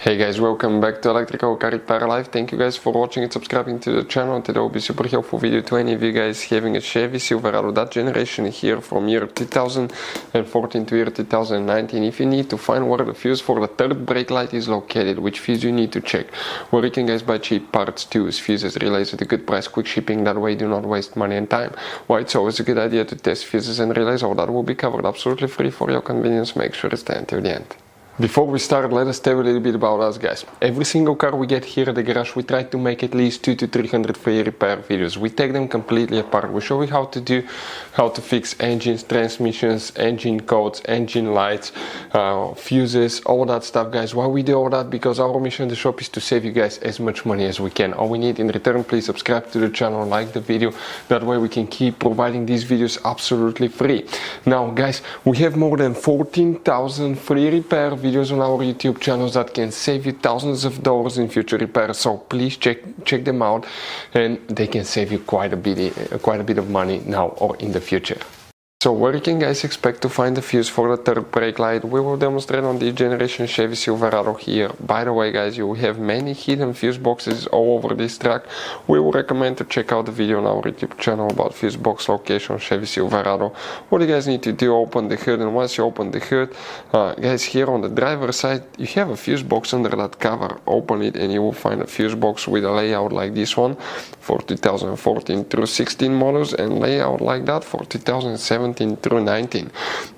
Hey guys, welcome back to Electrical Car Repair Live. Thank you guys for watching and subscribing to the channel. Today will be super helpful video to any of you guys having a Chevy Silverado, that generation here from year 2014 to year 2019. If you need to find where the fuse for the third brake light is located, which fuse you need to check, where you can guys buy cheap parts, tools, fuses, relays at a good price, quick shipping, that way do not waste money and time. Why it's always a good idea to test fuses and relays, all that will be covered absolutely free for your convenience. Make sure to stay until the end. Before we start, let us tell you a little bit about us, guys. Every single car we get here at the garage, we try to make at least 200 to 300 free repair videos. We take them completely apart. We show you how to fix engines, transmissions, engine codes, engine lights, fuses, all that stuff, guys. Why we do all that? Because our mission in the shop is to save you guys as much money as we can. All we need in return, please subscribe to the channel, like the video. That way we can keep providing these videos absolutely free. Now, guys, we have more than 14,000 free repair videos on our YouTube channels that can save you thousands of dollars in future repairs. So please check them out, and they can save you quite a bit of money now or in the future. So where you can guys expect to find the fuse for the third brake light, we will demonstrate on this generation Chevy Silverado here. By the way, guys, you will have many hidden fuse boxes all over this truck. We will recommend to check out the video on our YouTube channel about fuse box location Chevy Silverado. What you guys need to do, open the hood, and once you open the hood, guys, here on the driver's side you have a fuse box under that cover. Open it and you will find a fuse box with a layout like this one for 2014 through 16 models, and layout like that for 2017 through 19.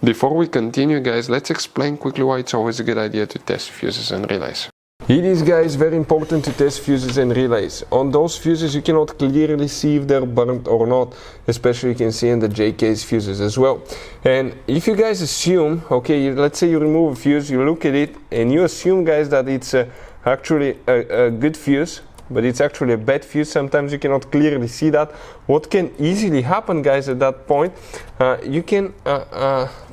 Before we continue, guys, let's explain quickly why it's always a good idea to test fuses and relays. It is, guys, very important to test fuses and relays. On those fuses you cannot clearly see if they're burnt or not, especially you can see in the J-case fuses as well. And if you guys assume, okay, let's say you remove a fuse, you look at it and you assume, guys, that it's actually a good fuse, but it's actually a bad fuse. Sometimes you cannot clearly see that. What can easily happen, guys, at that point, you can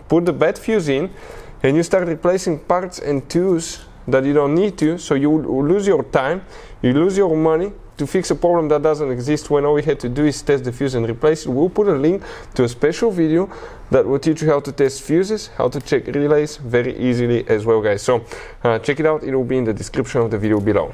put the bad fuse in and you start replacing parts and tools that you don't need to, so you lose your time, you lose your money to fix a problem that doesn't exist, when all we had to do is test the fuse and replace it. We'll put a link to a special video that will teach you how to test fuses, how to check relays very easily as well, guys. So check it out, it will be in the description of the video below.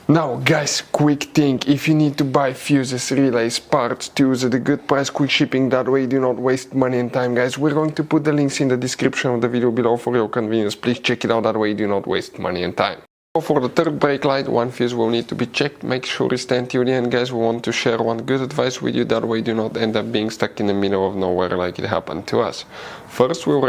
Now, guys, quick thing: if you need to buy fuses, relays, parts, tools at a good price, quick shipping, that way you do not waste money and time, guys, we're going to put the links in the description of the video below for your convenience. Please check it out, that way you do not waste money and time. For the third brake light, one fuse will need to be checked. Make sure you stay until the end, guys. We want to share one good advice with you, that way you do not end up being stuck in the middle of nowhere like it happened to us. First, we'll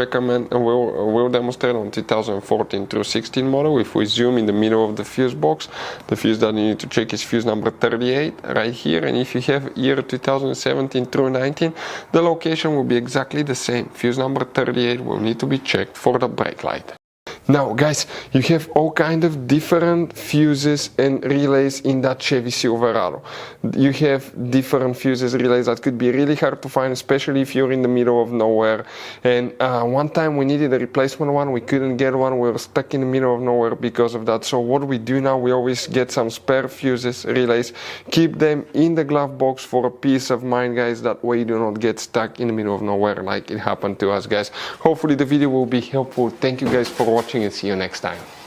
demonstrate on 2014 through 16 model. If we zoom in the middle of the fuse box, the fuse that you need to check is fuse number 38 right here. And if you have year 2017 through 19, the location will be exactly the same. Fuse number 38 will need to be checked for the brake light. Now, guys, you have all kind of different fuses and relays in that Chevy Silverado. You have different fuses, relays that could be really hard to find, especially if you're in the middle of nowhere. And one time we needed a replacement one, we couldn't get one, we were stuck in the middle of nowhere because of that. So what we do now, we always get some spare fuses, relays, keep them in the glove box for a peace of mind, guys. That way you do not get stuck in the middle of nowhere like it happened to us, guys. Hopefully the video will be helpful. Thank you guys for watching, and see you next time.